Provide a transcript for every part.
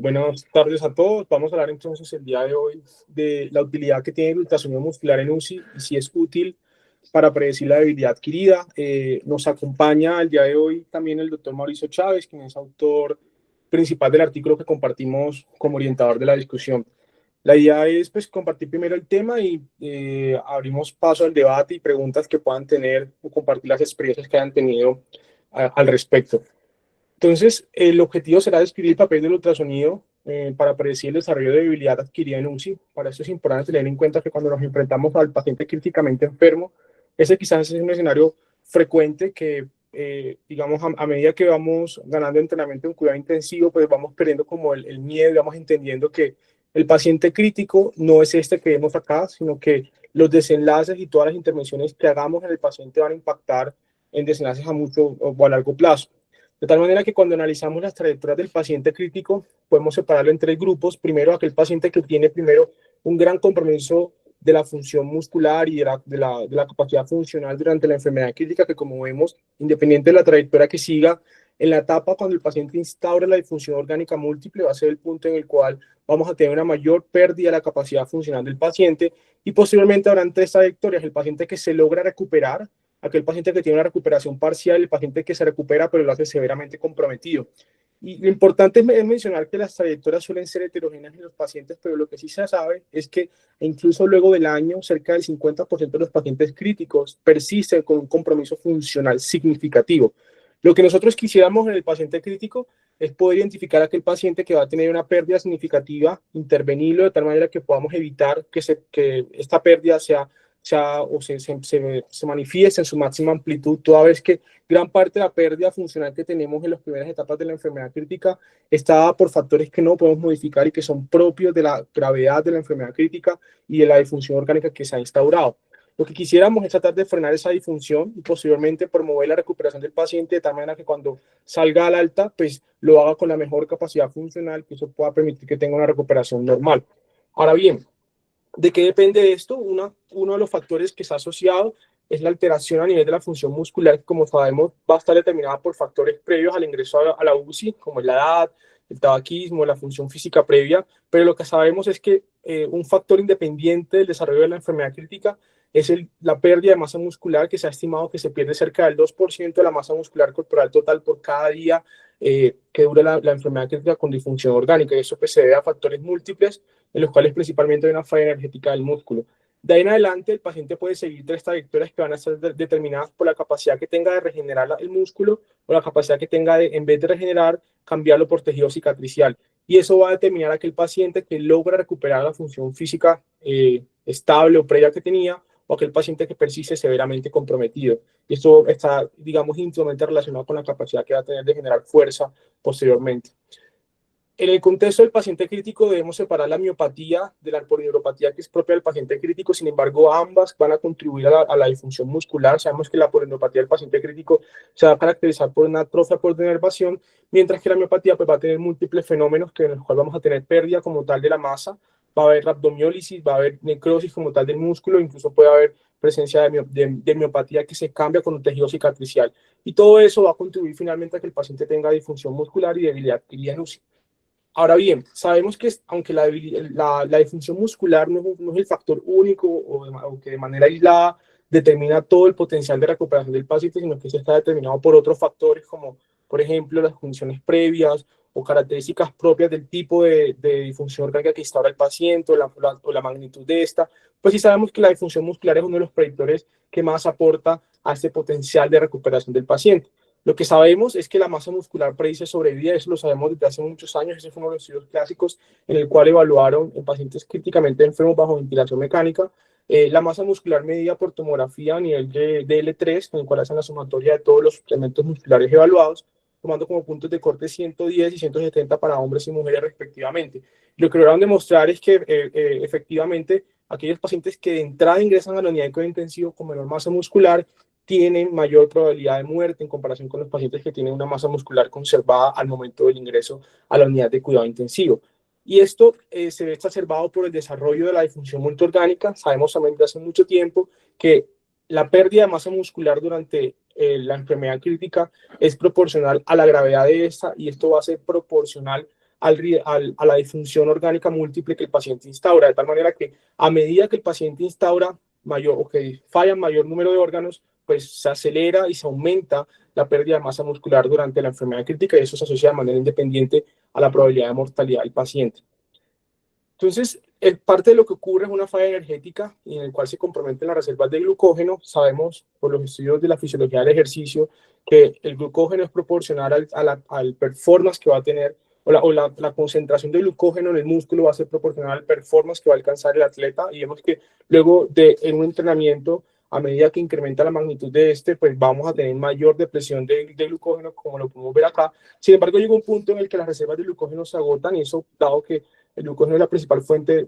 Buenas tardes a todos. Vamos a hablar entonces el día de hoy de la utilidad que tiene el ultrasonido muscular en UCI y si es útil para predecir la debilidad adquirida. Nos acompaña el día de hoy también el doctor Mauricio Chávez, quien es autor principal del artículo que compartimos como orientador de la discusión. La idea es pues, compartir primero el tema y abrimos paso al debate y preguntas que puedan tener o compartir las experiencias que hayan tenido al respecto. Entonces, el objetivo será describir el papel del ultrasonido para predecir el desarrollo de debilidad adquirida en UCI. Para eso es importante tener en cuenta que cuando nos enfrentamos al paciente críticamente enfermo, ese quizás es un escenario frecuente que, digamos, a medida que vamos ganando entrenamiento en cuidado intensivo, pues vamos perdiendo como el miedo, vamos entendiendo que el paciente crítico no es este que vemos acá, sino que los desenlaces y todas las intervenciones que hagamos en el paciente van a impactar en desenlaces a mucho o a largo plazo. De tal manera que cuando analizamos las trayectorias del paciente crítico, podemos separarlo en tres grupos. Primero, aquel paciente que tiene primero un gran compromiso de la función muscular y de la capacidad funcional durante la enfermedad crítica, que como vemos, independiente de la trayectoria que siga, en la etapa cuando el paciente instaura la disfunción orgánica múltiple, va a ser el punto en el cual vamos a tener una mayor pérdida de la capacidad funcional del paciente y posteriormente habrán tres trayectorias: el paciente que se logra recuperar, aquel paciente que tiene una recuperación parcial, el paciente que se recupera pero lo hace severamente comprometido. Y lo importante es mencionar que las trayectorias suelen ser heterogéneas en los pacientes, pero lo que sí se sabe es que incluso luego del año, cerca del 50% de los pacientes críticos persisten con un compromiso funcional significativo. Lo que nosotros quisiéramos en el paciente crítico es poder identificar a aquel paciente que va a tener una pérdida significativa, intervenirlo de tal manera que podamos evitar que esta pérdida se manifieste en su máxima amplitud, toda vez que gran parte de la pérdida funcional que tenemos en las primeras etapas de la enfermedad crítica está dada por factores que no podemos modificar y que son propios de la gravedad de la enfermedad crítica y de la disfunción orgánica que se ha instaurado. Lo que quisiéramos es tratar de frenar esa disfunción y posteriormente promover la recuperación del paciente de tal manera que cuando salga al alta, pues lo haga con la mejor capacidad funcional, que eso pueda permitir que tenga una recuperación normal. Ahora bien, ¿de qué depende esto? Uno de los factores que está asociado es la alteración a nivel de la función muscular, que como sabemos va a estar determinada por factores previos al ingreso a la UCI, como la edad, el tabaquismo, la función física previa, pero lo que sabemos es que un factor independiente del desarrollo de la enfermedad crítica es la pérdida de masa muscular, que se ha estimado que se pierde cerca del 2% de la masa muscular corporal total por cada día que dura la enfermedad crítica con disfunción orgánica, y eso pues, se debe a factores múltiples, en los cuales principalmente hay una falla energética del músculo. De ahí en adelante, el paciente puede seguir tres trayectorias que van a ser determinadas por la capacidad que tenga de regenerar el músculo o la capacidad que tenga de, en vez de regenerar, cambiarlo por tejido cicatricial. Y eso va a determinar a aquel paciente que logra recuperar la función física estable o previa que tenía, o aquel paciente que persiste severamente comprometido. Y esto está, digamos, íntimamente relacionado con la capacidad que va a tener de generar fuerza posteriormente. En el contexto del paciente crítico debemos separar la miopatía de la polineuropatía, que es propia del paciente crítico. Sin embargo, ambas van a contribuir a la disfunción muscular. Sabemos que la polineuropatía del paciente crítico se va a caracterizar por una atrofia por denervación, mientras que la miopatía pues, va a tener múltiples fenómenos en los cuales vamos a tener pérdida como tal de la masa, va a haber rhabdomiólisis, va a haber necrosis como tal del músculo, incluso puede haber presencia de miopatía que se cambia con un tejido cicatricial. Y todo eso va a contribuir finalmente a que el paciente tenga disfunción muscular y debilidad adquirida en UCI. Ahora bien, sabemos que aunque la disfunción muscular no es el factor único o que de manera aislada determina todo el potencial de recuperación del paciente, sino que se está determinado por otros factores como, por ejemplo, las funciones previas o características propias del tipo de disfunción orgánica que instaura el paciente o la magnitud de esta, pues sí sabemos que la disfunción muscular es uno de los predictores que más aporta a este potencial de recuperación del paciente. Lo que sabemos es que la masa muscular predice sobrevida, eso lo sabemos desde hace muchos años, ese fue uno de los estudios clásicos en el cual evaluaron en pacientes críticamente enfermos bajo ventilación mecánica la masa muscular medida por tomografía a nivel de L3, en el cual hacen la sumatoria de todos los elementos musculares evaluados, tomando como puntos de corte 110 y 170 para hombres y mujeres respectivamente. Lo que lograron demostrar es que efectivamente aquellos pacientes que de entrada ingresan a la unidad de cuidado intensivo con menor masa muscular tienen mayor probabilidad de muerte en comparación con los pacientes que tienen una masa muscular conservada al momento del ingreso a la unidad de cuidado intensivo. Y esto se ve exacerbado por el desarrollo de la disfunción multiorgánica. Sabemos también desde hace mucho tiempo que la pérdida de masa muscular durante la enfermedad crítica es proporcional a la gravedad de esta, y esto va a ser proporcional a la disfunción orgánica múltiple que el paciente instaura, de tal manera que a medida que el paciente instaura mayor o que falla mayor número de órganos, pues se acelera y se aumenta la pérdida de masa muscular durante la enfermedad crítica y eso se asocia de manera independiente a la probabilidad de mortalidad del paciente. Entonces, parte de lo que ocurre es una falla energética en el cual se comprometen las reservas de glucógeno. Sabemos por los estudios de la fisiología del ejercicio que el glucógeno es proporcional al performance que va a tener la concentración de glucógeno en el músculo va a ser proporcional al performance que va a alcanzar el atleta y vemos que luego en un entrenamiento, a medida que incrementa la magnitud de pues vamos a tener mayor depresión de glucógeno, como lo podemos ver acá. Sin embargo, llega un punto en el que las reservas de glucógeno se agotan y eso, dado que el glucógeno es la principal fuente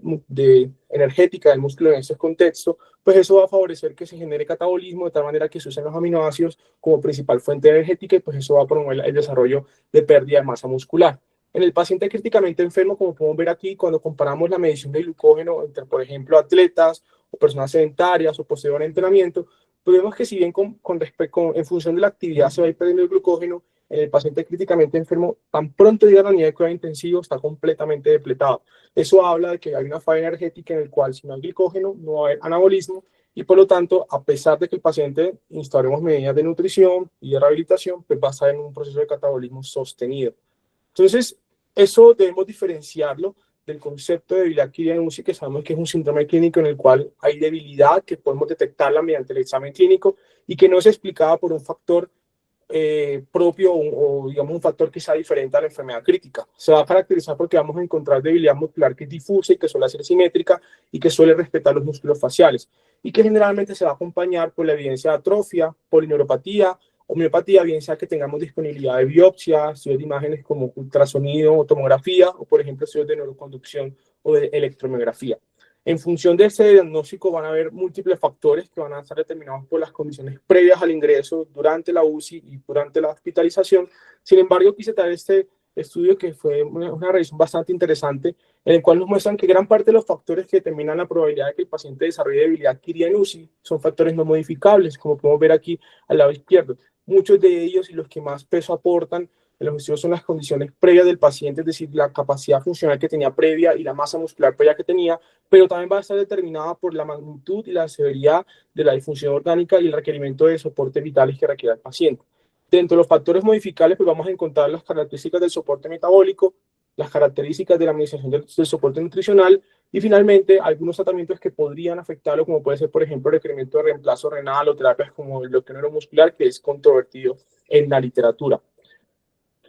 energética del músculo en estos contextos, pues eso va a favorecer que se genere catabolismo de tal manera que se usen los aminoácidos como principal fuente energética y pues eso va a promover el desarrollo de pérdida de masa muscular. En el paciente críticamente enfermo, como podemos ver aquí, cuando comparamos la medición de glucógeno entre, por ejemplo, atletas o personas sedentarias o posterior a entrenamiento, pues vemos que si bien en función de la actividad se va a ir perdiendo el glucógeno, en el paciente críticamente enfermo, tan pronto llega a la unidad de cuidado intensivo, está completamente depletado. Eso habla de que hay una falla energética en el cual si no hay glucógeno, no va a haber anabolismo y por lo tanto, a pesar de que el paciente instauremos medidas de nutrición y de rehabilitación, pues va a estar en un proceso de catabolismo sostenido. Entonces, eso debemos diferenciarlo del concepto de debilidad adquirida en UCI, que sabemos que es un síndrome clínico en el cual hay debilidad que podemos detectarla mediante el examen clínico y que no es explicada por un factor propio o, digamos, un factor que sea diferente a la enfermedad crítica. Se va a caracterizar porque vamos a encontrar debilidad muscular que es difusa y que suele ser simétrica y que suele respetar los músculos faciales y que generalmente se va a acompañar por la evidencia de atrofia, polineuropatía o miopatía, bien sea que tengamos disponibilidad de biopsia, estudios de imágenes como ultrasonido o tomografía o, por ejemplo, estudios de neuroconducción o de electromiografía. En función de ese diagnóstico van a haber múltiples factores que van a estar determinados por las condiciones previas al ingreso, durante la UCI y durante la hospitalización. Sin embargo, quise traer este estudio que fue una revisión bastante interesante, en el cual nos muestran que gran parte de los factores que determinan la probabilidad de que el paciente desarrolle debilidad adquirida en UCI son factores no modificables, como podemos ver aquí al lado izquierdo. Muchos de ellos y los que más peso aportan en los estudios son las condiciones previas del paciente, es decir, la capacidad funcional que tenía previa y la masa muscular previa que tenía, pero también va a estar determinada por la magnitud y la severidad de la disfunción orgánica y el requerimiento de soportes vitales que requiera el paciente. Dentro de los factores modificables, pues vamos a encontrar las características del soporte metabólico, las características de la administración del soporte nutricional y finalmente algunos tratamientos que podrían afectarlo, como puede ser, por ejemplo, el requerimiento de reemplazo renal o terapias como el bloqueo neuromuscular, que es controvertido en la literatura.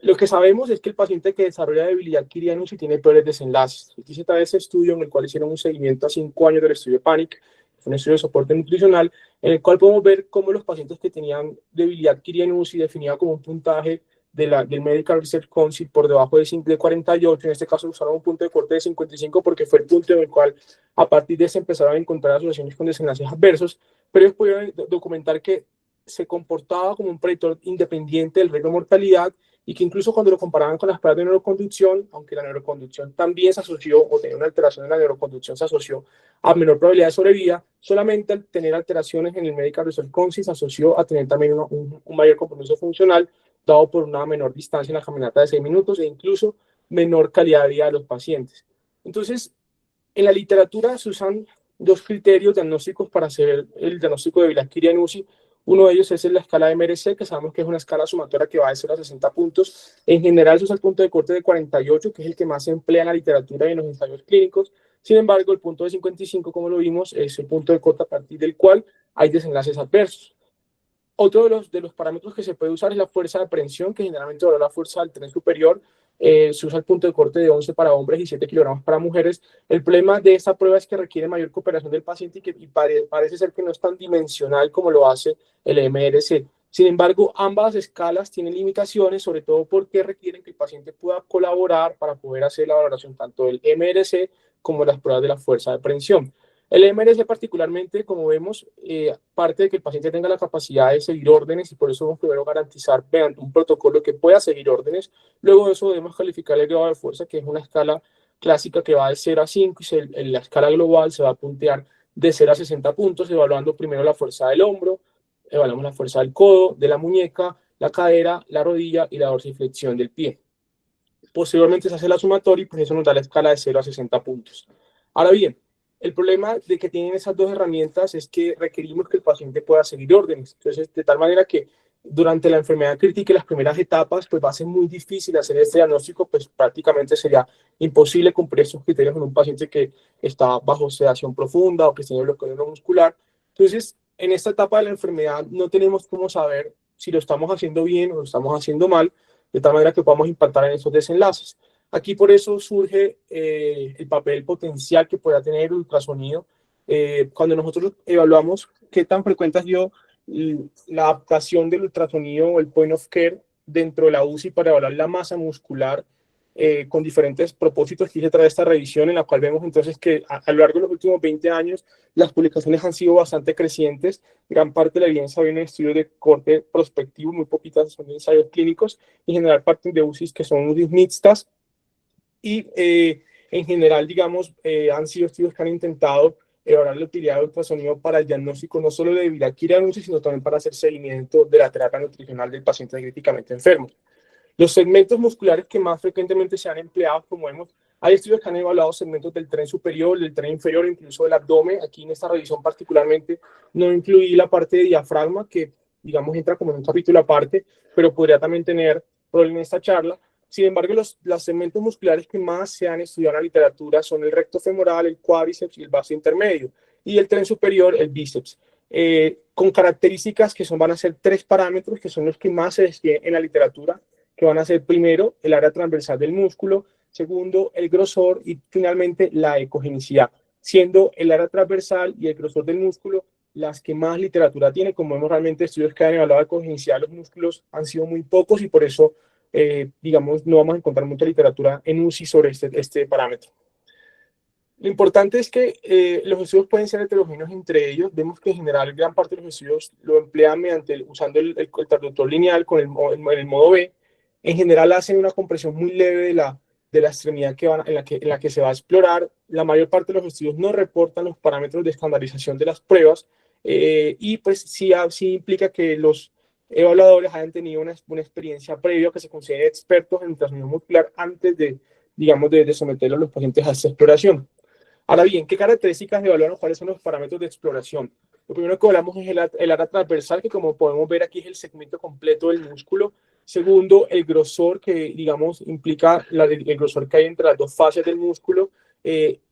Lo que sabemos es que el paciente que desarrolla debilidad adquirida en UCI tiene peores desenlaces. Aquí se trae ese estudio en el cual hicieron un seguimiento a 5 años del estudio PANIC, un estudio de soporte nutricional, en el cual podemos ver cómo los pacientes que tenían debilidad adquirida en UCI definida como un puntaje del Medical Research Council por debajo de 48, en este caso usaron un punto de corte de 55 porque fue el punto en el cual a partir de ese empezaron a encontrar asociaciones con desenlaces adversos, pero ellos pudieron documentar que se comportaba como un predictor independiente del riesgo de mortalidad y que incluso cuando lo comparaban con las pruebas de neuroconducción, aunque la neuroconducción también se asoció o tenía una alteración en la neuroconducción, se asoció a menor probabilidad de sobrevida, solamente al tener alteraciones en el Medical Research Council se asoció a tener también un mayor compromiso funcional, dado por una menor distancia en la caminata de 6 minutos e incluso menor calidad de vida de los pacientes. Entonces, en la literatura se usan dos criterios diagnósticos para hacer el diagnóstico de debilidad adquirida en UCI. Uno de ellos es la escala de MRC, que sabemos que es una escala sumatoria que va de 0 a 60 puntos. En general se usa el punto de corte de 48, que es el que más se emplea en la literatura y en los ensayos clínicos. Sin embargo, el punto de 55, como lo vimos, es el punto de corte a partir del cual hay desenlaces adversos. Otro de los parámetros que se puede usar es la fuerza de aprehensión, que generalmente valora la fuerza del tren superior. Se usa el punto de corte de 11 para hombres y 7 kilogramos para mujeres. El problema de esta prueba es que requiere mayor cooperación del paciente y parece ser que no es tan dimensional como lo hace el MRC. Sin embargo, ambas escalas tienen limitaciones, sobre todo porque requieren que el paciente pueda colaborar para poder hacer la valoración tanto del MRC como las pruebas de la fuerza de aprehensión. El MRC particularmente, como vemos, parte de que el paciente tenga la capacidad de seguir órdenes y por eso vamos primero a garantizar mediante un protocolo que pueda seguir órdenes. Luego de eso debemos calificar el grado de fuerza, que es una escala clásica que va de 0 a 5 y en la escala global se va a puntear de 0 a 60 puntos, evaluando primero la fuerza del hombro, evaluamos la fuerza del codo, de la muñeca, la cadera, la rodilla y la dorsiflexión del pie. Posteriormente se hace la sumatoria y pues eso nos da la escala de 0 a 60 puntos. Ahora bien, el problema de que tienen esas dos herramientas es que requerimos que el paciente pueda seguir órdenes. Entonces, de tal manera que durante la enfermedad crítica y las primeras etapas, pues va a ser muy difícil hacer este diagnóstico, pues prácticamente sería imposible cumplir esos criterios en un paciente que está bajo sedación profunda o que tiene bloqueo neuromuscular. Entonces, en esta etapa de la enfermedad no tenemos cómo saber si lo estamos haciendo bien o lo estamos haciendo mal, de tal manera que podamos impactar en esos desenlaces. Aquí por eso surge el papel potencial que pueda tener el ultrasonido. Cuando nosotros evaluamos qué tan frecuente ha sido la adaptación del ultrasonido o el point of care dentro de la UCI para evaluar la masa muscular con diferentes propósitos, quise traer esta revisión en la cual vemos entonces que a lo largo de los últimos 20 años las publicaciones han sido bastante crecientes. Gran parte de la evidencia viene en estudios de corte prospectivo, muy poquitas son ensayos clínicos, y en general parten de UCIs que son UCIs mixtas, y en general, digamos, han sido estudios que han intentado evaluar la utilidad del ultrasonido para el diagnóstico no solo de debilidad quirúrgica, sino también para hacer seguimiento de la terapia nutricional del paciente críticamente enfermo. Los segmentos musculares que más frecuentemente se han empleado, como vemos, hay estudios que han evaluado segmentos del tren superior, del tren inferior, incluso del abdomen. Aquí en esta revisión particularmente no incluí la parte de diafragma, que digamos entra como en un capítulo aparte, pero podría también tener rol en esta charla. Sin embargo, los segmentos musculares que más se han estudiado en la literatura son el recto femoral, el cuádriceps y el vasto intermedio, y el tren superior, el bíceps. Con características que van a ser 3 parámetros, que son los que más se describen en la literatura, que van a ser primero el área transversal del músculo, segundo el grosor y finalmente la ecogenicidad, siendo el área transversal y el grosor del músculo las que más literatura tiene. Como vemos, realmente estudios que han evaluado la ecogenicidad de los músculos han sido muy pocos y por eso, digamos, no vamos a encontrar mucha literatura en UCI sobre este parámetro. Lo importante es que los estudios pueden ser heterogéneos entre ellos. Vemos que en general gran parte de los estudios lo emplean usando el traductor lineal con el modo B. En general hacen una compresión muy leve de la extremidad en la que se va a explorar. La mayor parte de los estudios no reportan los parámetros de estandarización de las pruebas y pues sí implica que los evaluadores hayan tenido una experiencia previa, que se consideren expertos en ultrasonido muscular antes digamos, de someter a los pacientes a esta exploración. Ahora bien, ¿qué características evaluaron? ¿Cuáles son los parámetros de exploración? Lo primero que hablamos es el área transversal, que como podemos ver aquí es el segmento completo del músculo. Segundo, el grosor, que digamos implica el grosor que hay entre las dos fases del músculo,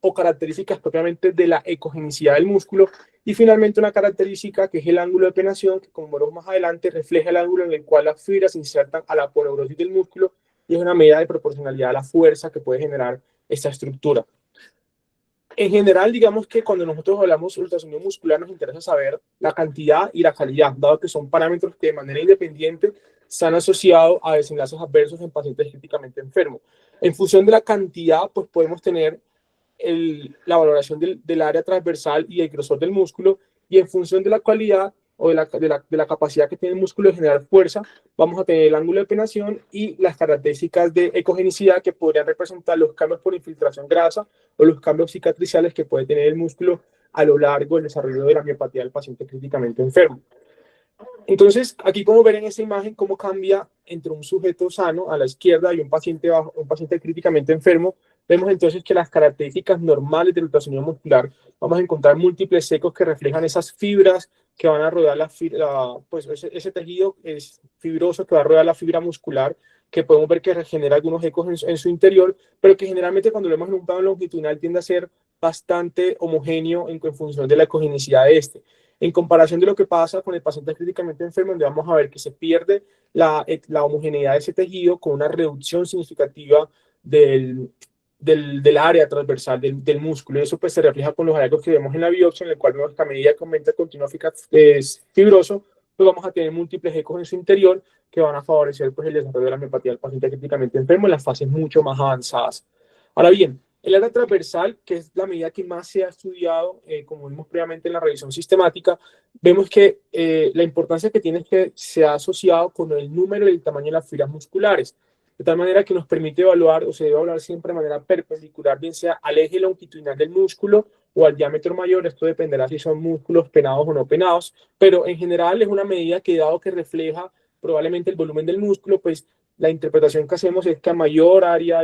o características propiamente de la ecogenicidad del músculo. Y finalmente una característica que es el ángulo de penetración, que como veremos más adelante refleja el ángulo en el cual las fibras se insertan a la aponeurosis del músculo y es una medida de proporcionalidad a la fuerza que puede generar esta estructura. En general, digamos que cuando nosotros hablamos de ultrasonido muscular nos interesa saber la cantidad y la calidad, dado que son parámetros que de manera independiente están asociados a desenlaces adversos en pacientes críticamente enfermos. En función de la cantidad, pues podemos tener la valoración del área transversal y el grosor del músculo, y en función de la cualidad o de la capacidad que tiene el músculo de generar fuerza, vamos a tener el ángulo de penetración y las características de ecogenicidad que podrían representar los cambios por infiltración grasa o los cambios cicatriciales que puede tener el músculo a lo largo del desarrollo de la miopatía del paciente críticamente enfermo. Entonces, aquí podemos ver en esta imagen cómo cambia entre un sujeto sano a la izquierda y un paciente críticamente enfermo. Vemos entonces que las características normales del ultrasonido muscular, vamos a encontrar múltiples ecos que reflejan esas fibras que van a rodear pues ese tejido es fibroso que va a rodear la fibra muscular, que podemos ver que regenera algunos ecos en su interior, pero que generalmente cuando lo vemos en un plano longitudinal tiende a ser bastante homogéneo en función de la ecogenicidad de este. En comparación de lo que pasa con el paciente críticamente enfermo, donde vamos a ver que se pierde la homogeneidad de ese tejido con una reducción significativa del área transversal del músculo. Eso pues se refleja con los hallazgos que vemos en la biopsia, en el cual vemos que a medida que aumenta el continuo fibroso, pues vamos a tener múltiples ecos en su interior que van a favorecer pues el desarrollo de la miopatía del paciente críticamente enfermo en las fases mucho más avanzadas. Ahora bien, el área transversal, que es la medida que más se ha estudiado, como vimos previamente en la revisión sistemática, vemos que la importancia que tiene es que se ha asociado con el número y el tamaño de las fibras musculares, de tal manera que nos permite evaluar, o se debe evaluar siempre de manera perpendicular, bien sea al eje longitudinal del músculo o al diámetro mayor. Esto dependerá si son músculos penados o no penados, pero en general es una medida que, dado que refleja probablemente el volumen del músculo, pues la interpretación que hacemos es que a mayor área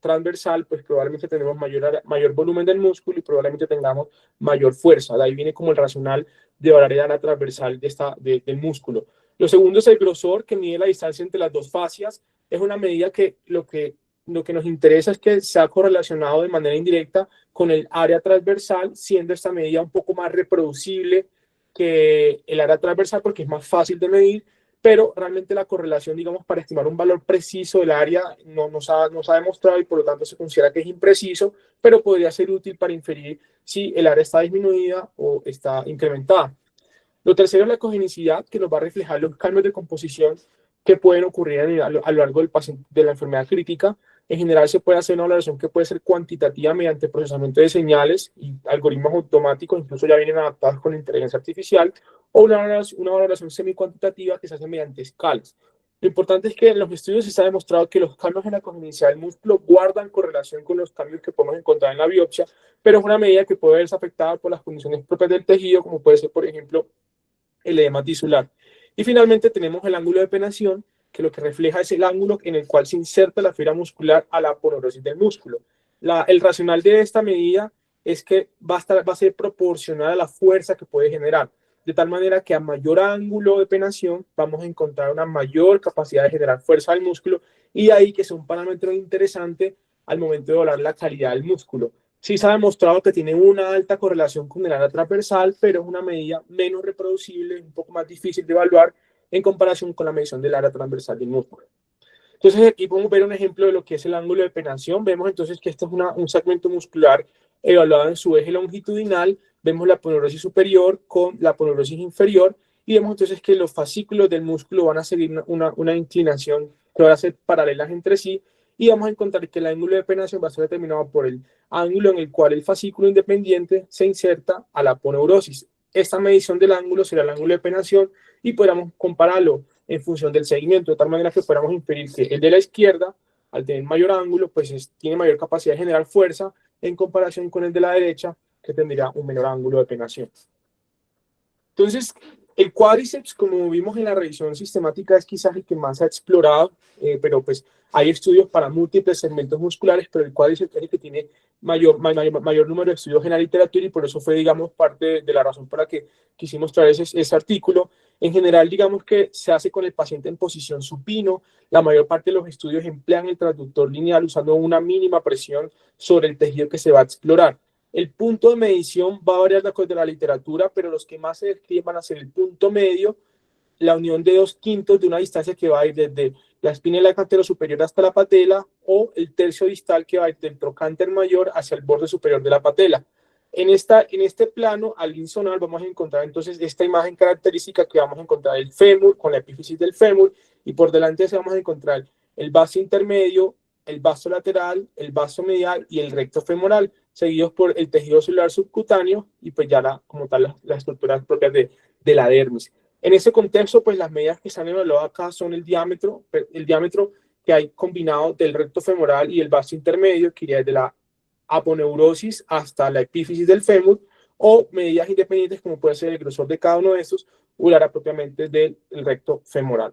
transversal, pues probablemente tenemos mayor volumen del músculo y probablemente tengamos mayor fuerza. De ahí viene como el racional de evaluar el área transversal del músculo. Lo segundo es el grosor, que mide la distancia entre las dos fascias. Es una medida que lo que nos interesa es que se ha correlacionado de manera indirecta con el área transversal, siendo esta medida un poco más reproducible que el área transversal porque es más fácil de medir, pero realmente la correlación, digamos, para estimar un valor preciso del área no se ha demostrado y por lo tanto se considera que es impreciso, pero podría ser útil para inferir si el área está disminuida o está incrementada. Lo tercero es la cogenicidad, que nos va a reflejar los cambios de composición que pueden ocurrir a lo largo del paciente, de la enfermedad crítica. En general se puede hacer una valoración que puede ser cuantitativa mediante procesamiento de señales y algoritmos automáticos, incluso ya vienen adaptados con inteligencia artificial, o una valoración semi-cuantitativa que se hace mediante escalas. Lo importante es que en los estudios se ha demostrado que los cambios en la cogenicidad del músculo guardan correlación con los cambios que podemos encontrar en la biopsia, pero es una medida que puede verse afectada por las condiciones propias del tejido, como puede ser, por ejemplo, el edema tisular. Y finalmente tenemos el ángulo de penetración, que lo que refleja es el ángulo en el cual se inserta la fibra muscular a la aponeurosis del músculo. El racional de esta medida es que va a ser proporcional a la fuerza que puede generar, de tal manera que a mayor ángulo de penetración vamos a encontrar una mayor capacidad de generar fuerza al músculo, y de ahí que es un parámetro interesante al momento de evaluar la calidad del músculo. Sí se ha demostrado que tiene una alta correlación con el área transversal, pero es una medida menos reproducible, un poco más difícil de evaluar en comparación con la medición del área transversal del músculo. Entonces aquí podemos ver un ejemplo de lo que es el ángulo de penetración. Vemos entonces que este es un segmento muscular evaluado en su eje longitudinal. Vemos la aponeurosis superior con la aponeurosis inferior y vemos entonces que los fascículos del músculo van a seguir una inclinación que van a ser paralelas entre sí, y vamos a encontrar que el ángulo de penetración va a ser determinado por el ángulo en el cual el fascículo independiente se inserta a la aponeurosis. Esta medición del ángulo será el ángulo de penetración y podríamos compararlo en función del segmento, de tal manera que podamos inferir que el de la izquierda, al tener mayor ángulo, pues tiene mayor capacidad de generar fuerza en comparación con el de la derecha, que tendría un menor ángulo de penetración. Entonces, el cuádriceps, como vimos en la revisión sistemática, es quizás el que más se ha explorado, pero pues hay estudios para múltiples segmentos musculares, pero el cuádriceps es el que tiene mayor número de estudios en la literatura, y por eso fue, digamos, parte de la razón por la que quisimos traer ese artículo. En general, digamos que se hace con el paciente en posición supino. La mayor parte de los estudios emplean el transductor lineal usando una mínima presión sobre el tejido que se va a explorar. El punto de medición va a variar de acuerdo a la literatura, pero los que más se describen van a ser el punto medio, la unión de 2/5 de una distancia que va a ir desde la espina cantero superior hasta la patela, o el tercio distal que va a ir del trocánter mayor hacia el borde superior de la patela. En este plano, al insonar, vamos a encontrar entonces esta imagen característica que vamos a encontrar el fémur con la epífisis del fémur, y por delante se vamos a encontrar el vasto intermedio, el vasto lateral, el vasto medial y el recto femoral, seguidos por el tejido celular subcutáneo y pues ya como tal las estructuras propias de la dermis. En ese contexto, pues las medidas que se han evaluado acá son el diámetro que hay combinado del recto femoral y el vasto intermedio, que iría desde la aponeurosis hasta la epífisis del fémur, o medidas independientes como puede ser el grosor de cada uno de estos o el área propiamente del recto femoral.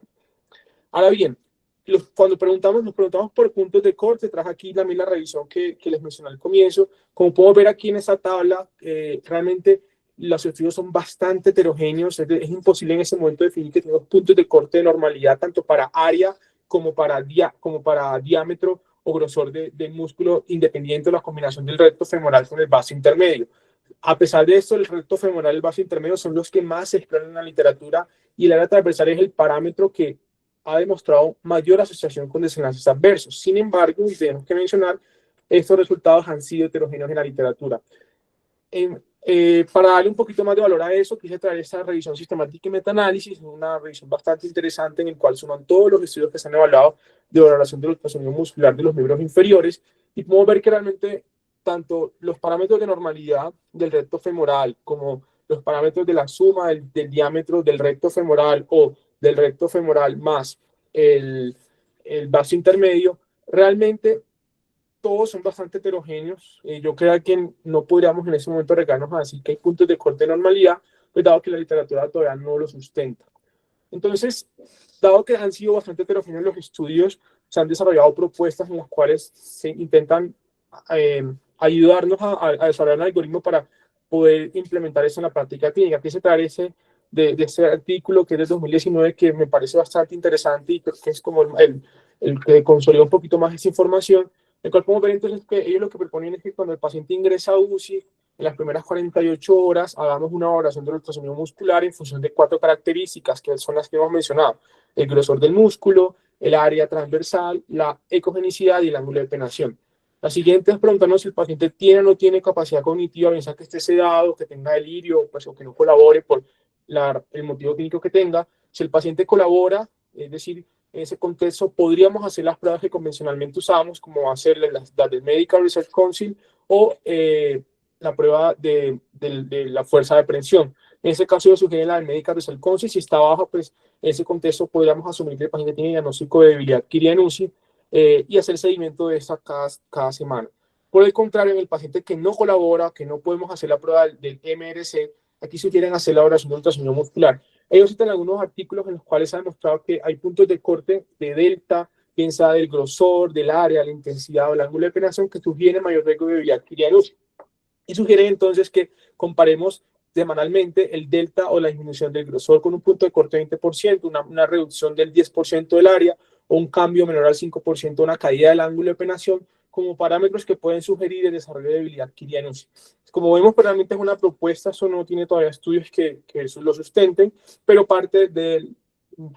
Ahora bien, cuando nos preguntamos por puntos de corte. Traje aquí también la revisión que les mencioné al comienzo. Como podemos ver aquí en esta tabla, realmente los estudios son bastante heterogéneos. Es imposible en ese momento definir que tenemos puntos de corte de normalidad tanto para área como para diámetro o grosor del músculo, independiente de la combinación del recto femoral con el vasto intermedio. A pesar de esto, el recto femoral y el vasto intermedio son los que más se exploran en la literatura, y el área transversal es el parámetro que ha demostrado mayor asociación con desenlaces adversos. Sin embargo, y tenemos que mencionar, estos resultados han sido heterogéneos en la literatura. Para darle un poquito más de valor a eso, quise traer esta revisión sistemática y metaanálisis, una revisión bastante interesante en el cual suman todos los estudios que se han evaluado de valoración de la ultrasonido muscular de los miembros inferiores, y podemos ver que realmente tanto los parámetros de normalidad del recto femoral como los parámetros de la suma del diámetro del recto femoral o del recto femoral más el vaso intermedio, realmente todos son bastante heterogéneos. Yo creo que no podríamos en ese momento arriesgarnos a decir que hay puntos de corte de normalidad, pues dado que la literatura todavía no lo sustenta. Entonces, dado que han sido bastante heterogéneos los estudios, se han desarrollado propuestas en las cuales se intentan ayudarnos a desarrollar un algoritmo para poder implementar eso en la práctica clínica. Aquí se trae de ese artículo que es del 2019, que me parece bastante interesante y que es como el que consolida un poquito más esa información, el cual podemos ver entonces que ellos lo que proponen es que cuando el paciente ingresa a UCI, en las primeras 48 horas hagamos una valoración del ultrasonido muscular en función de 4 características, que son las que hemos mencionado: el grosor del músculo, el área transversal, la ecogenicidad y el ángulo de penetración. La siguiente es preguntarnos si el paciente tiene o no tiene capacidad cognitiva, bien sea que esté sedado, que tenga delirio, pues, o que no colabore por el motivo clínico que tenga. Si el paciente colabora, es decir, en ese contexto podríamos hacer las pruebas que convencionalmente usamos, como hacer las del Medical Research Council o la prueba de la fuerza de presión. En ese caso yo sugiero la del Medical Research Council. Si está baja, pues en ese contexto podríamos asumir que el paciente tiene diagnóstico de debilidad adquirida en UCI y hacer seguimiento de esta cada semana. Por el contrario, en el paciente que no colabora, que no podemos hacer la prueba del MRC, aquí sugieren hacer la valoración de ultrasonido muscular. Ellos citan algunos artículos en los cuales se ha demostrado que hay puntos de corte de delta, bien sea del grosor, del área, la intensidad o el ángulo de penetración, que sugieren mayor riesgo de debilidad adquirida en UCI. Y sugieren entonces que comparemos semanalmente el delta o la disminución del grosor con un punto de corte de 20%, una reducción del 10% del área o un cambio menor al 5%, una caída del ángulo de penetración, como parámetros que pueden sugerir el desarrollo de debilidad adquirida en UCI. Como vemos, realmente es una propuesta, eso no tiene todavía estudios que eso lo sustenten, pero parte del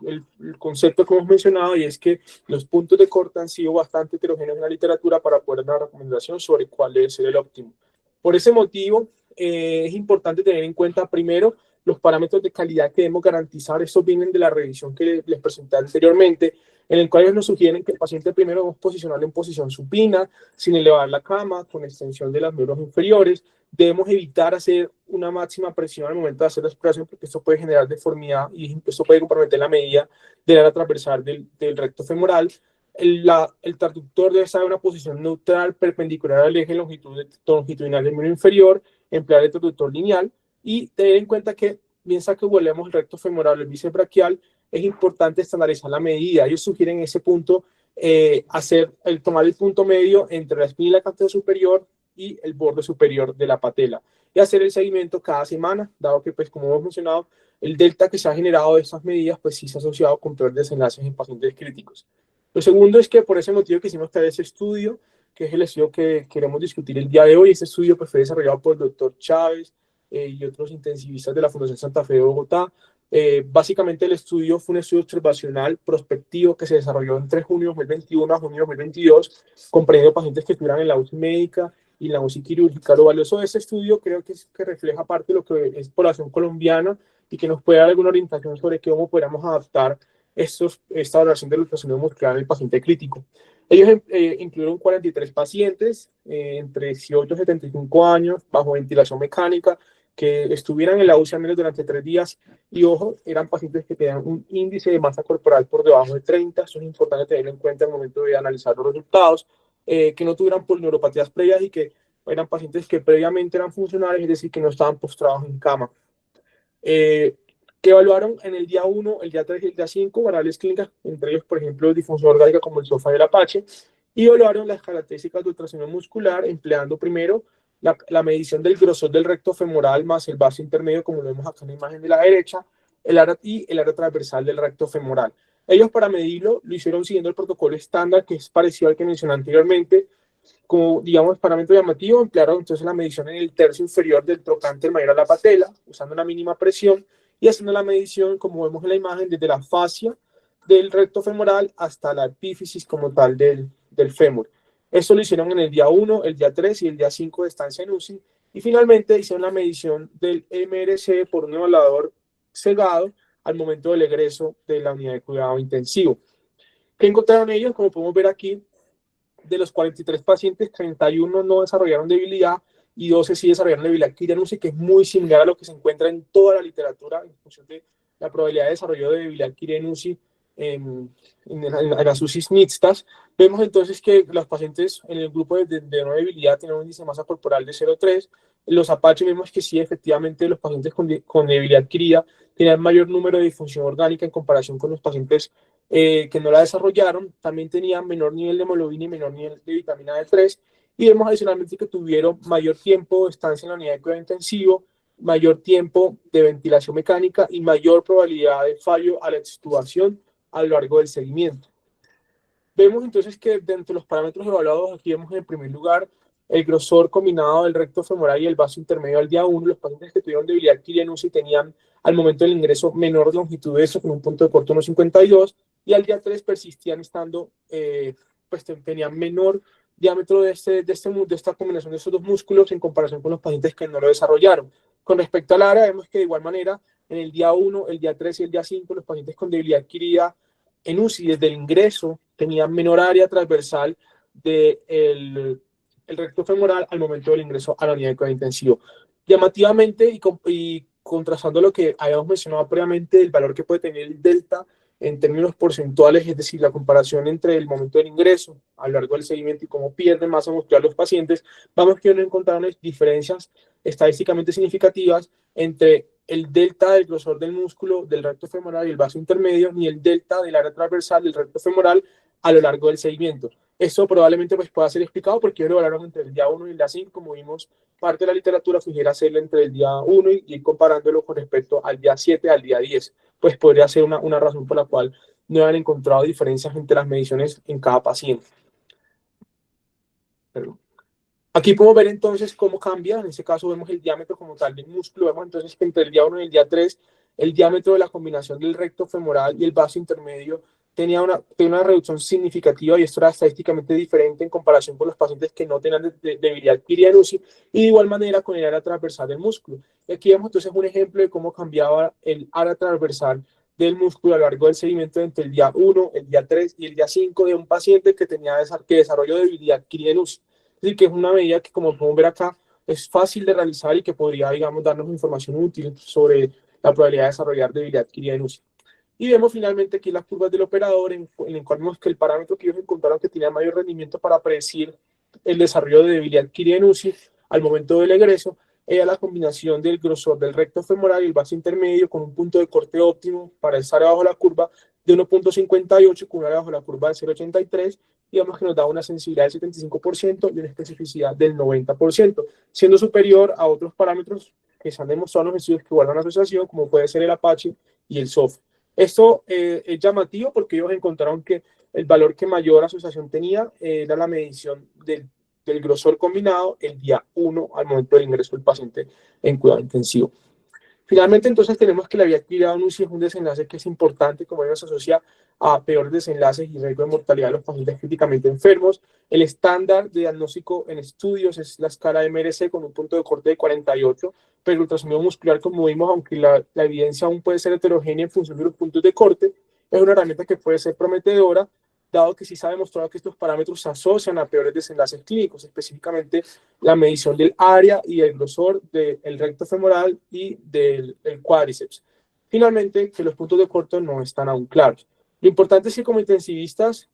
el concepto que hemos mencionado, y es que los puntos de corte han sido bastante heterogéneos en la literatura para poder dar una recomendación sobre cuál debe ser el óptimo. Por ese motivo, es importante tener en cuenta primero los parámetros de calidad que debemos garantizar. Estos vienen de la revisión que les presenté anteriormente, en el cual ellos nos sugieren que el paciente primero debemos posicionarlo en posición supina, sin elevar la cama, con extensión de las miembros inferiores. Debemos evitar hacer una máxima presión al momento de hacer la exploración, porque esto puede generar deformidad y esto puede comprometer la medida del área transversal del recto femoral. El traductor debe estar en una posición neutral, perpendicular al eje longitudinal del miembro inferior, emplear el traductor lineal y tener en cuenta que, bien sea que volvemos el recto femoral o el bíceps braquial, es importante estandarizar la medida. Ellos sugieren en ese punto tomar el punto medio entre la espina y la cátedra superior y el borde superior de la patela y hacer el seguimiento cada semana, dado que, pues, como hemos mencionado, el delta que se ha generado de estas medidas, pues sí se ha asociado con peores desenlaces en pacientes críticos. Lo segundo es que por ese motivo quisimos traer ese estudio, que es el estudio que queremos discutir el día de hoy. Este estudio, pues, fue desarrollado por el doctor Chávez y otros intensivistas de la Fundación Santa Fe de Bogotá. Básicamente el estudio fue un estudio observacional prospectivo que se desarrolló entre junio de 2021 a junio de 2022, comprendiendo pacientes que estuvieran en la UCI médica y en la UCI quirúrgica. Lo valioso de este estudio creo que es que refleja parte de lo que es población colombiana y que nos puede dar alguna orientación sobre cómo podríamos adaptar esta valoración del ultrasonido muscular en el paciente crítico. Ellos incluyeron 43 pacientes entre 18 y 75 años bajo ventilación mecánica que estuvieran en la UCI al menos durante 3 días y, ojo, eran pacientes que tenían un índice de masa corporal por debajo de 30. Eso es importante tenerlo en cuenta al momento de analizar los resultados, que no tuvieran polineuropatías previas y que eran pacientes que previamente eran funcionales, es decir, que no estaban postrados en cama. Que evaluaron en el día 1, el día 3 y el día 5 variables clínicas, entre ellos, por ejemplo, disfunción orgánica como el SOFA y el Apache, y evaluaron las características de ultrasonido muscular empleando primero la medición del grosor del recto femoral más el vaso intermedio, como lo vemos acá en la imagen de la derecha, el área transversal del recto femoral. Ellos, para medirlo, lo hicieron siguiendo el protocolo estándar, que es parecido al que mencioné anteriormente. Como, digamos, parámetro llamativo, emplearon entonces la medición en el tercio inferior del trocánter mayor a la patela, usando una mínima presión y haciendo la medición, como vemos en la imagen, desde la fascia del recto femoral hasta la epífisis como tal del fémur. Esto lo hicieron en el día 1, el día 3 y el día 5 de estancia en UCI. Y finalmente hicieron la medición del MRC por un evaluador cegado al momento del egreso de la unidad de cuidado intensivo. ¿Qué encontraron ellos? Como podemos ver aquí, de los 43 pacientes, 31 no desarrollaron debilidad y 12 sí desarrollaron debilidad adquirida en UCI, que es muy similar a lo que se encuentra en toda la literatura en función de la probabilidad de desarrollo de debilidad adquirida en UCI en las UCIs mixtas. Vemos entonces que los pacientes en el grupo de no debilidad tienen un índice de masa corporal de 0,3, los Apache vemos que sí, efectivamente, los pacientes con debilidad adquirida tenían mayor número de disfunción orgánica en comparación con los pacientes que no la desarrollaron. También tenían menor nivel de hemoglobina y menor nivel de vitamina D3. Y vemos adicionalmente que tuvieron mayor tiempo de estancia en la unidad de cuidado intensivo, mayor tiempo de ventilación mecánica y mayor probabilidad de fallo a la extubación a lo largo del seguimiento. Vemos entonces que dentro de los parámetros evaluados, aquí vemos en el primer lugar el grosor combinado del recto femoral y el vaso intermedio al día 1. Los pacientes que tuvieron debilidad adquirida en UCI tenían al momento del ingreso menor longitud de eso, con un punto de corte 1,52, y al día 3 persistían estando, pues tenían menor diámetro de esta combinación de estos dos músculos en comparación con los pacientes que no lo desarrollaron. Con respecto al área, vemos que de igual manera, en el día 1, el día 3 y el día 5, los pacientes con debilidad adquirida en UCI desde el ingreso tenían menor área transversal del el recto femoral al momento del ingreso a la unidad de cuidado intensivo. Llamativamente y contrastando lo que habíamos mencionado previamente, el valor que puede tener el delta en términos porcentuales, es decir, la comparación entre el momento del ingreso a lo largo del seguimiento y cómo pierden masa muscular los pacientes, vamos a encontrar unas diferencias estadísticamente significativas entre el delta del grosor del músculo del recto femoral y el vaso intermedio, ni el delta del área transversal del recto femoral a lo largo del seguimiento. Esto probablemente pues, pueda ser explicado porque ellos lo valoraron entre el día 1 y el día 5, como vimos, parte de la literatura sugiere hacerlo entre el día 1 y ir comparándolo con respecto al día 7 al día 10. Pues podría ser una razón por la cual no han encontrado diferencias entre las mediciones en cada paciente. Perdón. Aquí podemos ver entonces cómo cambia. En este caso vemos el diámetro como tal del músculo. Vemos entonces que entre el día 1 y el día 3, el diámetro de la combinación del recto femoral y el vaso intermedio tenía una reducción significativa, y esto era estadísticamente diferente en comparación con los pacientes que no tenían debilidad adquirida en UCI, y de igual manera con el área transversal del músculo. Y aquí vemos entonces un ejemplo de cómo cambiaba el área transversal del músculo a lo largo del seguimiento entre el día 1, el día 3 y el día 5 de un paciente que desarrolló debilidad adquirida en UCI. Es decir, que es una medida que, como podemos ver acá, es fácil de realizar y que podría, digamos, darnos información útil sobre la probabilidad de desarrollar debilidad adquirida en UCI. Y vemos finalmente aquí las curvas del operador, en el cual vemos que el parámetro que ellos encontraron que tenía mayor rendimiento para predecir el desarrollo de debilidad adquirida en UCI al momento del egreso era la combinación del grosor del recto femoral y el vaso intermedio con un punto de corte óptimo para el área bajo la curva de 1,58 con un área bajo la curva de 0,83, digamos que nos da una sensibilidad del 75% y una especificidad del 90%, siendo superior a otros parámetros que se han demostrado en los estudios que guardan asociación, como puede ser el Apache y el SOF. Esto es llamativo porque ellos encontraron que el valor que mayor asociación tenía era la medición del grosor combinado el día 1 al momento del ingreso del paciente en cuidado intensivo. Finalmente, entonces, tenemos que la vía adquirida en UCI es un desenlace que es importante, como ellos se asocia a peores desenlaces y riesgo de mortalidad de los pacientes críticamente enfermos. El estándar de diagnóstico en estudios es la escala de MRC con un punto de corte de 48, pero el ultrasonido muscular, como vimos, aunque la evidencia aún puede ser heterogénea en función de los puntos de corte, es una herramienta que puede ser prometedora, dado que sí se ha demostrado que estos parámetros se asocian a peores desenlaces clínicos, específicamente la medición del área y el grosor del recto femoral y del cuádriceps. Finalmente, que los puntos de corte no están aún claros. Lo importante es que como intensivistas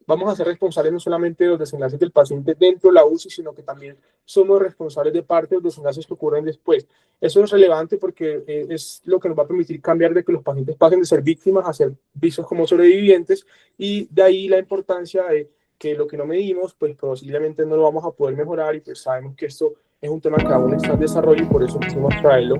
vamos a ser responsables no solamente de los desenlaces del paciente dentro de la UCI, sino que también somos responsables de parte de los desenlaces que ocurren después. Eso es relevante porque es lo que nos va a permitir cambiar de que los pacientes pasen de ser víctimas a ser vistos como sobrevivientes, y de ahí la importancia de que lo que no medimos, pues posiblemente no lo vamos a poder mejorar, y pues sabemos que esto es un tema que aún está en desarrollo y por eso quisimos traerlo